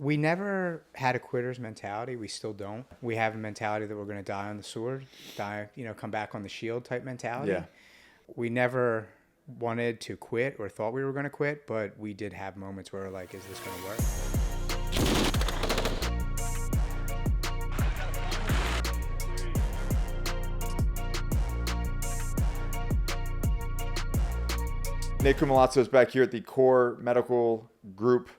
We never had a quitter's mentality. We still don't. We have a mentality that we're going to die on the sword, come back on the shield type mentality. Yeah. We never wanted to quit or thought we were going to quit, but we did have moments where we're like, is this going to work? Nick Koumalatsos back here at the Core Medical Group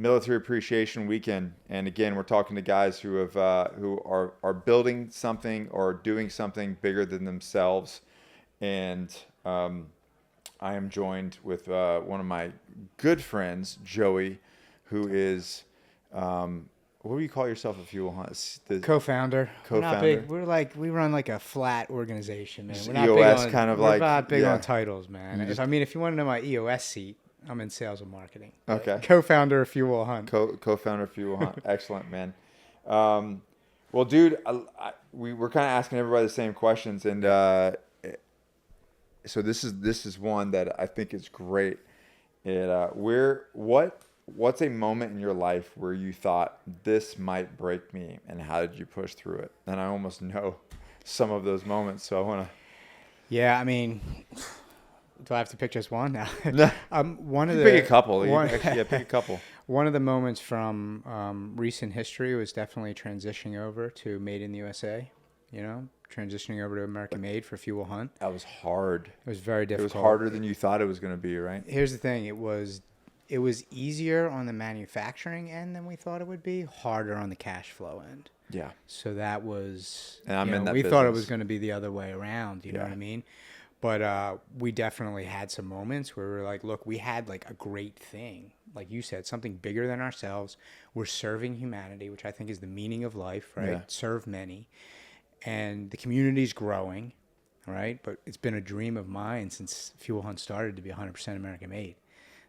Military Appreciation Weekend, and again, we're talking to guys who are building something or doing something bigger than themselves. And I am joined with one of my good friends, Joey, who is what do you call yourself if you want? The Co-founder. We're not Co-founder. big. We're like, we run like a flat organization, man. We're not EOS big on, kind of we're like, not big yeah. on titles, man. If you want to know my EOS seat, I'm in sales and marketing. Okay. Co-founder of Fuel Hunt. Co-founder of Fuel Hunt. Excellent, man. Well, dude, we're kind of asking everybody the same questions, and so this is one that I think is great. What's a moment in your life where you thought this might break me, and how did you push through it? And I almost know some of those moments, so I want to. Yeah, I mean, do I have to pick just one now? No. Pick a couple. Pick a couple. One of the moments from recent history was definitely transitioning over to Made in the USA. Transitioning over to American Made for Fuel Hunt. That was hard. It was very difficult. It was harder than you thought it was going to be, right? Here's the thing. It was easier on the manufacturing end than we thought it would be, harder on the cash flow end. Yeah. So that was, and I'm in that we business. thought it was going to be the other way around, you know Yeah. what I mean? But we definitely had some moments where we were like, look, we had like a great thing. Like you said, something bigger than ourselves. We're serving humanity, which I think is the meaning of life, right? Yeah. Serve many. And the community's growing, right? But it's been a dream of mine since Fuel Hunt started to be 100% American made.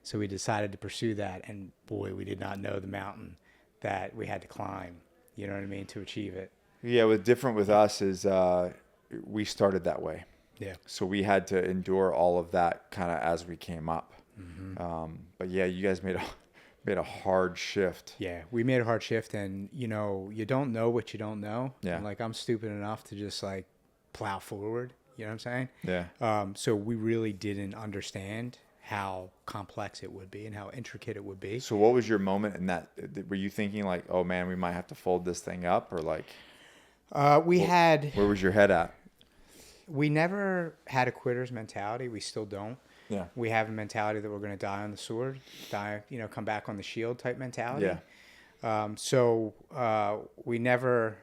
So we decided to pursue that, and boy, we did not know the mountain that we had to climb, you know what I mean, to achieve it. Yeah, what's different with us is we started that way. Yeah. So we had to endure all of that kind of as we came up. Mm-hmm. But yeah, you guys made a hard shift. Yeah, we made a hard shift, and you don't know what you don't know. Yeah. And, like, I'm stupid enough to just like plow forward. You know what I'm saying? Yeah. So we really didn't understand how complex it would be and how intricate it would be. So what was your moment in that? Were you thinking like, oh man, we might have to fold this thing up, or like? Where was your head at? We never had a quitter's mentality. We still don't. Yeah. We have a mentality that we're going to die on the sword, come back on the shield type mentality. Yeah. So we never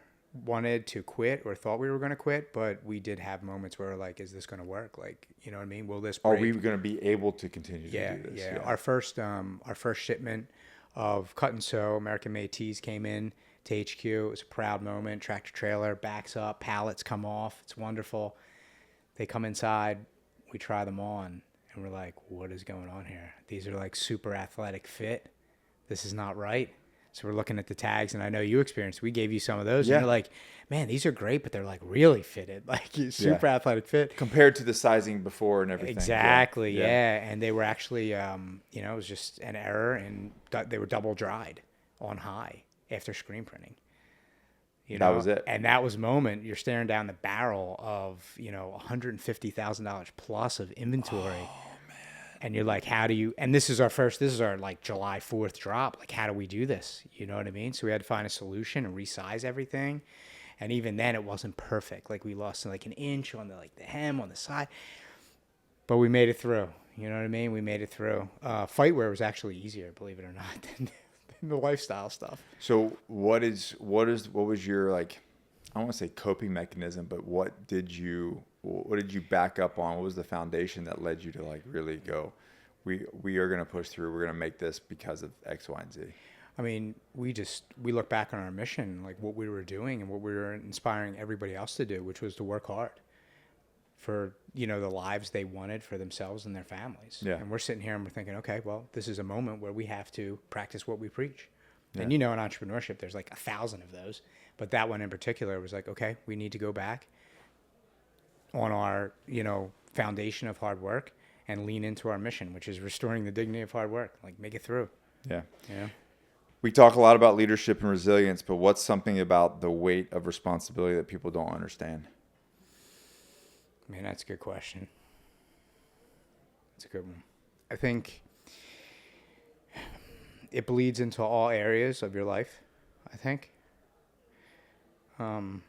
wanted to quit or thought we were going to quit, but we did have moments where we're like, is this going to work? Like, you know what I mean? Will this break? Are we going to be able to continue to do this? Yeah. Our first shipment of cut and sew American made tees came in to HQ. It was a proud moment. Tractor trailer backs up, pallets come off. It's wonderful. They come inside, we try them on, and we're like, what is going on here? These are like super athletic fit. This is not right. So we're looking at the tags, and I know you experienced. We gave you some of those, Yeah. and you're like, man, these are great, but they're like really fitted, like super athletic fit. Compared to the sizing before and everything. Exactly, yeah. And they were actually, it was just an error, and they were double dried on high after screen printing. That was it. And that was a moment you're staring down the barrel of, $150,000 plus of inventory. Oh, man. And you're like, and this is our like July 4th drop. Like, how do we do this? You know what I mean? So we had to find a solution and resize everything. And even then it wasn't perfect. Like, we lost like an inch on the hem on the side, but we made it through. You know what I mean? We made it through. Fightwear was actually easier, believe it or not, than the lifestyle stuff. So what was your, like, I don't want to say coping mechanism, but what did you back up on? What was the foundation that led you to like really go, we are going to push through. We're going to make this because of X, Y, and Z. I mean, we look back on our mission, like what we were doing and what we were inspiring everybody else to do, which was to work hard for, the lives they wanted for themselves and their families. Yeah. And we're sitting here and we're thinking, okay, well, this is a moment where we have to practice what we preach. Yeah. And in entrepreneurship, there's like 1,000 of those. But that one in particular was like, okay, we need to go back on our, foundation of hard work and lean into our mission, which is restoring the dignity of hard work. Like, make it through. Yeah. Yeah. We talk a lot about leadership and resilience, but what's something about the weight of responsibility that people don't understand? Man, that's a good question. That's a good one. I think it bleeds into all areas of your life, I think. I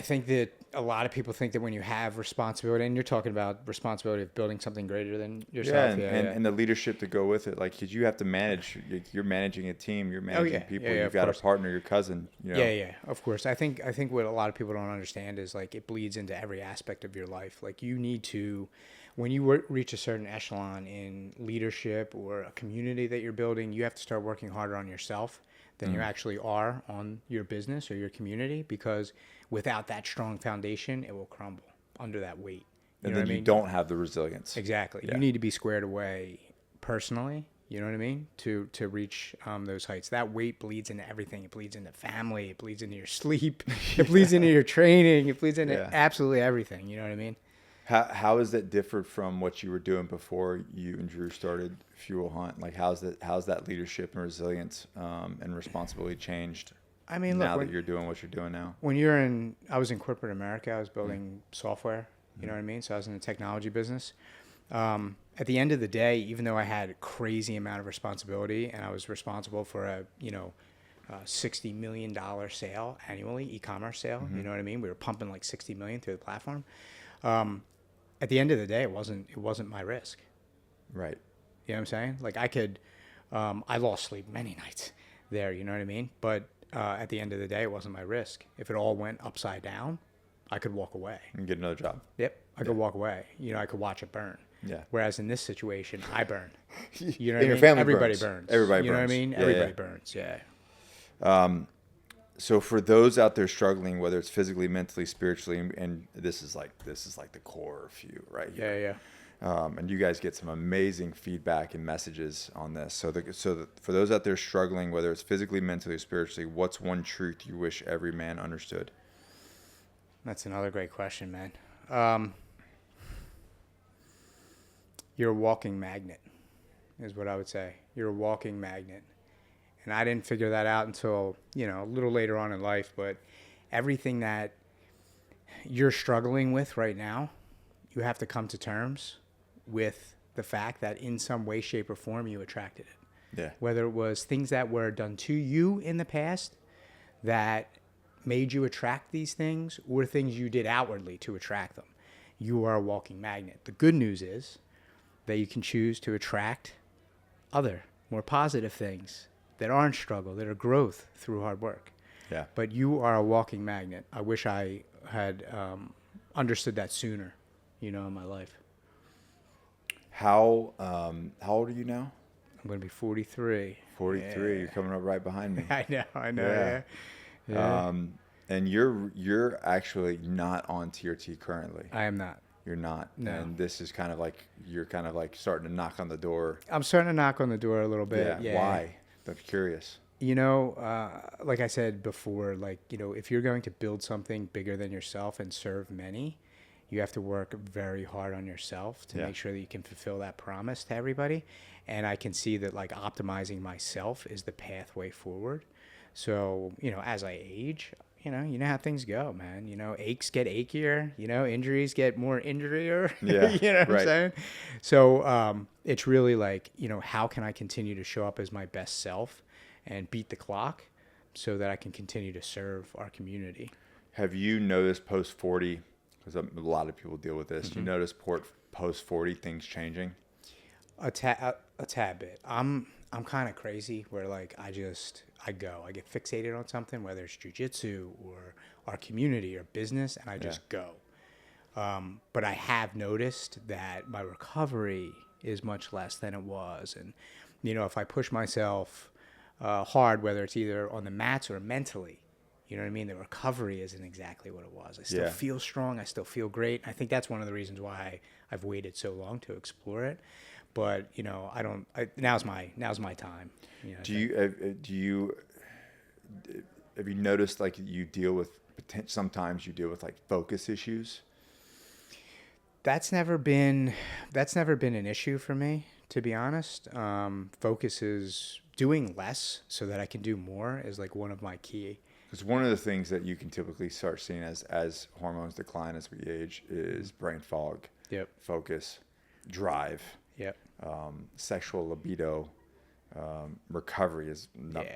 think that a lot of people think that when you have responsibility, and you're talking about responsibility of building something greater than yourself. And the leadership to go with it. Like, cause you have to manage, you're managing a team, you're managing people, you've got a partner, your cousin, you know? Yeah, of course. I think what a lot of people don't understand is like it bleeds into every aspect of your life. Like you need to, when you reach a certain echelon in leadership or a community that you're building, you have to start working harder on yourself than you actually are on your business or your community, because without that strong foundation, it will crumble under that weight. And then you don't have the resilience. Exactly. Yeah. You need to be squared away personally, you know what I mean, to reach those heights. That weight bleeds into everything. It bleeds into family. It bleeds into your sleep. It bleeds into your training. It bleeds into absolutely everything. You know what I mean? How is that different from what you were doing before you and Drew started Fuel Hunt? Like, how's that leadership and resilience and responsibility changed? I mean, look, now that you're doing what you're doing now. I was in corporate America. I was building software. You know what I mean? So I was in the technology business. At the end of the day, even though I had a crazy amount of responsibility and I was responsible for a $60 million sale annually, e-commerce sale. You know what I mean? We were pumping like $60 million through the platform. At the end of the day, it wasn't my risk. Right. You know what I'm saying? Like I lost sleep many nights there, you know what I mean? But at the end of the day, it wasn't my risk. If it all went upside down, I could walk away. And get another job. Yep. I could walk away. I could watch it burn. Yeah. Whereas in this situation, I burn. You know what I mean? Your family Everybody burns. Everybody burns. You know what I mean? Everybody burns. Yeah. So for those out there struggling, whether it's physically, mentally, spiritually, and this is like the core of you right here. Yeah. And you guys get some amazing feedback and messages on this. So for those out there struggling, whether it's physically, mentally, spiritually, what's one truth you wish every man understood? That's another great question, man. You're a walking magnet, is what I would say. You're a walking magnet. And I didn't figure that out until, a little later on in life. But everything that you're struggling with right now, you have to come to terms with the fact that in some way, shape, or form, you attracted it. Yeah. Whether it was things that were done to you in the past that made you attract these things, or things you did outwardly to attract them. You are a walking magnet. The good news is that you can choose to attract other, more positive things that aren't struggle, that are growth through hard work. Yeah. But you are a walking magnet. I wish I had understood that sooner, in my life. How old are you now? I'm going to be 43. 43. Yeah. You're coming up right behind me. I know. Yeah. And you're actually not on TRT currently. I am not. You're not. No. And this is you're kind of like starting to knock on the door. I'm starting to knock on the door a little bit. Yeah. Why? I'm curious. Like I said before, if you're going to build something bigger than yourself and serve many, you have to work very hard on yourself to make sure that you can fulfill that promise to everybody. And I can see that optimizing myself is the pathway forward. So, as I age, you know how things go, man. Aches get achier, injuries get more injurier. Yeah. You know what I'm saying? So it's really how can I continue to show up as my best self and beat the clock so that I can continue to serve our community. Have you noticed post 40, because a lot of people deal with this, do you notice post 40 things changing? A tad bit. I'm kind of crazy where I get fixated on something, whether it's jujitsu or our community or business, and I just go. But I have noticed that my recovery is much less than it was. And, if I push myself hard, whether it's either on the mats or mentally, you know what I mean? The recovery isn't exactly what it was. I still feel strong. I still feel great. I think that's one of the reasons why I've waited so long to explore it. But now's my time. Have you noticed you deal with sometimes you deal with focus issues? That's never been an issue for me, to be honest. Focus is doing less so that I can do more is like one of my key. Because one of the things that you can typically start seeing as hormones decline as we age is brain fog, Yep. focus, drive, Yep. sexual libido, recovery is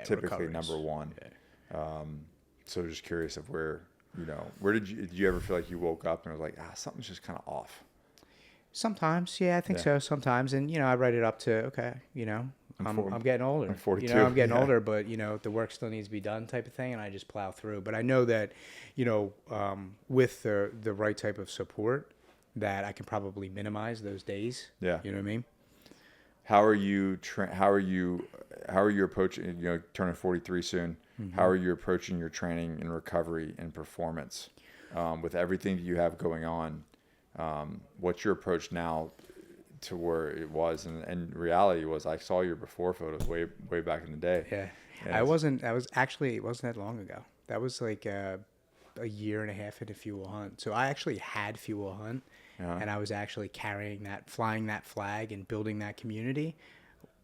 typically recoveries. number one. Yeah. So just curious of where did you ever feel like you woke up and was like, something's just kind of off? Sometimes, yeah, I think Yeah. so. Sometimes, and I write it up to okay, I'm getting older. I'm 42. I'm getting Yeah. older, but the work still needs to be done, type of thing, and I just plow through. But I know that, with the right type of support, that I can probably minimize those days. Yeah. You know what I mean? How are you approaching, turning 43 soon? Mm-hmm. How are you approaching your training and recovery and performance with everything that you have going on? What's your approach now to where it was? And reality was, I saw your before photos way back in the day. Yeah. And It wasn't that long ago. That was like a year and a half into Fuel Hunt. So I actually had Fuel Hunt, and I was actually flying that flag and building that community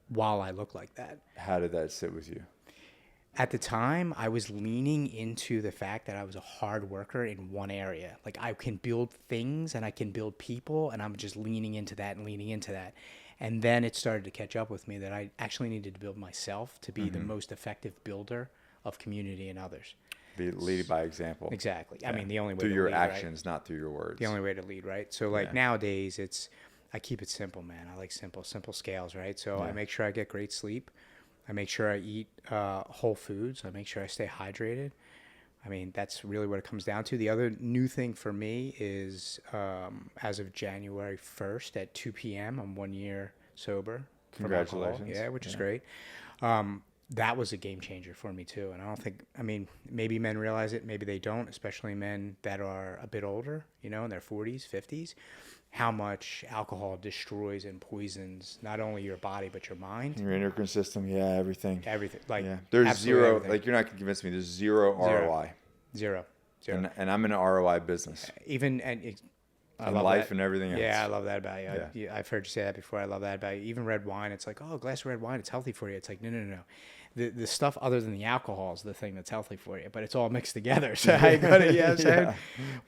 while I looked like that. How did that sit with you? At the time, I was leaning into the fact that I was a hard worker in one area. Like, I can build things and I can build people, and I'm just leaning into that. And then it started to catch up with me that I actually needed to build myself to be the most effective builder of community and others. Be leading by example. Exactly. Yeah. I mean, the only way through to your lead, right? actions, not through your words. The only way to lead, right? So nowadays I keep it simple, man. I like simple scales, right? So I make sure I get great sleep. I make sure I eat whole foods. I make sure I stay hydrated. I mean, that's really what it comes down to. The other new thing for me is as of January 1st at 2 p.m., I'm 1 year sober. from alcohol. Congratulations. Yeah, which is great. That was a game changer for me too. And I don't think, maybe men realize it, maybe they don't, especially men that are a bit older, in their 40s, 50s, how much alcohol destroys and poisons not only your body, but your mind. Your endocrine system, everything. Everything. Like, There's zero, everything. like, you're not going to convince me, there's zero ROI. Zero. And I'm in an ROI business. I In love life that. and everything else. Yeah, I love that about you. Yeah. I've heard you say that before. I love that about you. Even red wine, it's like, oh, a glass of red wine, it's healthy for you. It's like, no. The stuff other than the alcohol is the thing that's healthy for you, but it's all mixed together. So I got it. Yeah, I'm saying.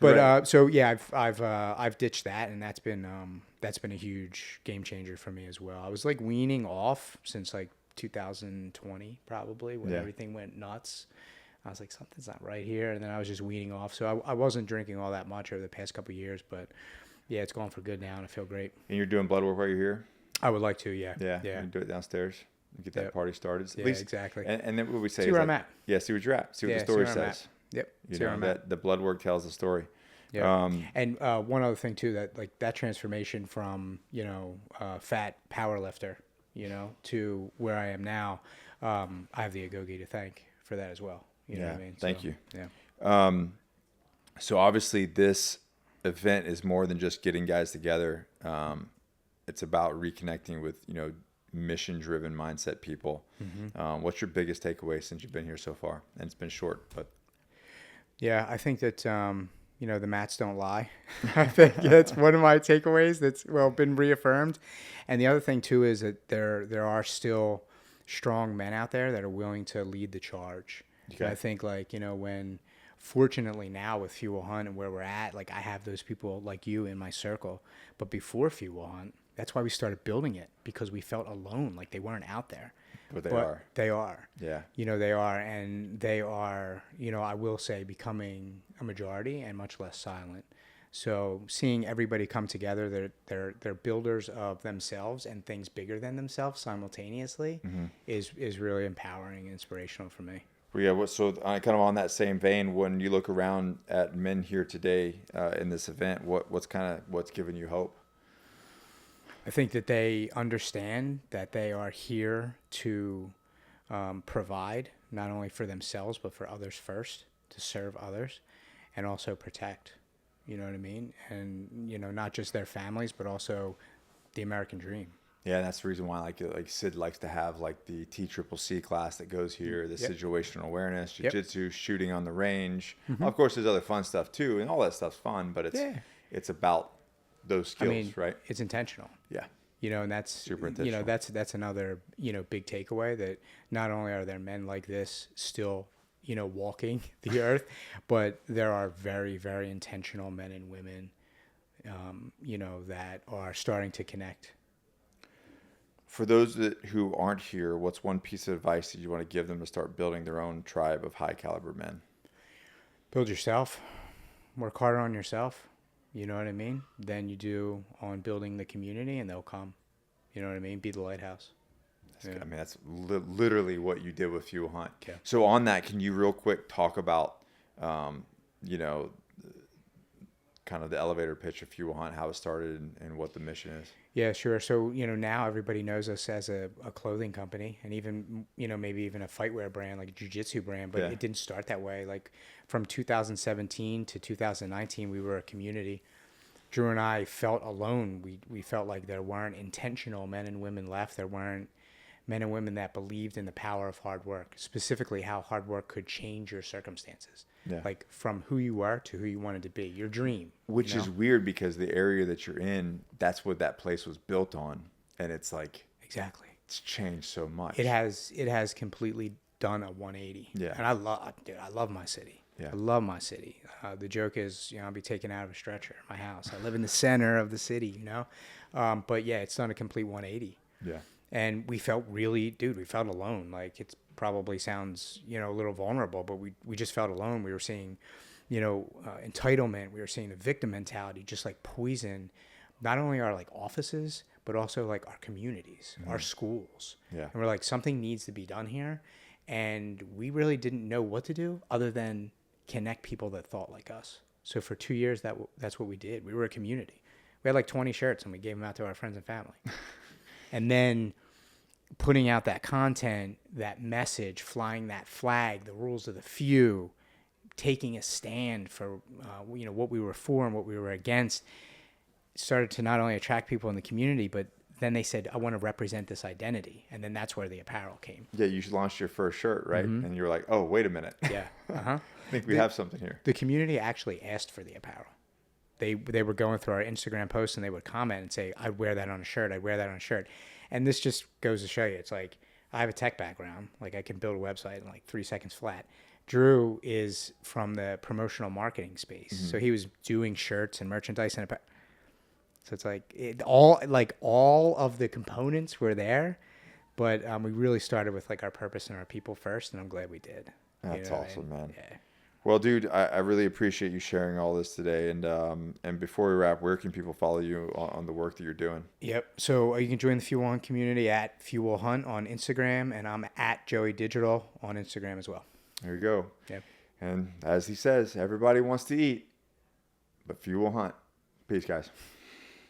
But Right. I've ditched that, and that's been a huge game changer for me as well. I was like weaning off since like 2020 probably when everything went nuts. I was like, something's not right here, and then I was just weaning off. So I wasn't drinking all that much over the past couple of years, but yeah, it's gone for good now, and I feel great. And you're doing blood work while you're here? I would like to, yeah. Yeah. You can do it downstairs. Get that party started. Yeah, exactly. And then what we say See is where that, I'm at. Yeah, see what you're at. See what the story says. Yep. You See where know, I'm that at. the blood work tells the story. Yeah. And one other thing too, that transformation from fat power lifter, to where I am now, I have the Agoge to thank for that as well. You know what I mean? Thank you. Yeah. So obviously this event is more than just getting guys together. It's about reconnecting with mission-driven mindset people. Mm-hmm. What's your biggest takeaway since you've been here so far? And it's been short, but yeah, I think that the mats don't lie. I think that's one of my takeaways that's been reaffirmed. And the other thing too is that there are still strong men out there that are willing to lead the charge. Okay. And I think when fortunately now with Fuel Hunt and where we're at, like I have those people like you in my circle. But before Fuel Hunt, that's why we started building it, because we felt alone, like they weren't out there. But they are. They are. Yeah. They are, and they are, I will say, becoming a majority and much less silent. So seeing everybody come together, they're builders of themselves and things bigger than themselves simultaneously, is really empowering and inspirational for me. Well, yeah. So kind of on that same vein, when you look around at men here today in this event, what's giving you hope? I think that they understand that they are here to provide not only for themselves but for others first, to serve others, and also protect. You know what I mean? And not just their families, but also the American dream. Yeah, and that's the reason why like Sid likes to have like the TCCC class that goes here, the situational awareness, jiu-jitsu, shooting on the range. Mm-hmm. Of course, there's other fun stuff too, and all that stuff's fun, but it's about those skills, right? It's intentional. Yeah. And that's Super intentional. that's another big takeaway, that not only are there men like this still walking the earth, but there are very, very intentional men and women that are starting to connect. For those who aren't here, what's one piece of advice that you want to give them to start building their own tribe of high caliber men? Build yourself, work harder on yourself, you know what I mean, than you do on building the community, and they'll come. You know what I mean? Be the lighthouse. I mean, that's literally what you did with Fuel Hunt. Yeah. So on that, can you real quick talk about, kind of the elevator pitch of Fuel Hunt, how it started, and what the mission is? Yeah, sure. So, now everybody knows us as a clothing company, and even, maybe even a fightwear brand, like a jiu-jitsu brand, but it didn't start that way. Like from 2017 to 2019, we were a community. Drew and I felt alone. We felt like there weren't intentional men and women left. There weren't men and women that believed in the power of hard work, specifically how hard work could change your circumstances. Yeah. Like from who you were to who you wanted to be, your dream. Which is weird, because the area that you're in, that's what that place was built on. And it's like, exactly, it's changed so much. It has completely done a 180. Yeah. And I love my city. Yeah. I love my city. The joke is, I'll be taken out of a stretcher at my house. I live in the center of the city, but yeah, it's done a complete 180. Yeah. And we felt we felt alone. Like, it probably sounds, a little vulnerable, but we just felt alone. We were seeing, entitlement. We were seeing the victim mentality just like poison, not only our like offices, but also like our communities, our schools. Yeah. And we're like, something needs to be done here. And we really didn't know what to do other than connect people that thought like us. So for 2 years, that's what we did. We were a community. We had like 20 shirts, and we gave them out to our friends and family. And then putting out that content, that message, flying that flag, the rules of the few, taking a stand for what we were for and what we were against, started to not only attract people in the community, but then they said, I want to represent this identity. And then that's where the apparel came. Yeah, you launched your first shirt, right? Mm-hmm. And you were like, oh, wait a minute. Yeah. Uh-huh. I think we have something here. The community actually asked for the apparel. They were going through our Instagram posts, and they would comment and say, I'd wear that on a shirt. I'd wear that on a shirt. And this just goes to show you, it's like, I have a tech background. Like, I can build a website in like 3 seconds flat. Drew is from the promotional marketing space. Mm-hmm. So he was doing shirts and merchandise and apparel. So it's like all of the components were there, but we really started with like our purpose and our people first, and I'm glad we did. That's awesome, man. Yeah. Well, dude, I really appreciate you sharing all this today. And before we wrap, where can people follow you on the work that you're doing? Yep. So you can join the Fuel Hunt community at Fuel Hunt on Instagram, and I'm at Joey Digital on Instagram as well. There you go. Yep. And as he says, everybody wants to eat, but few will hunt. Peace, guys.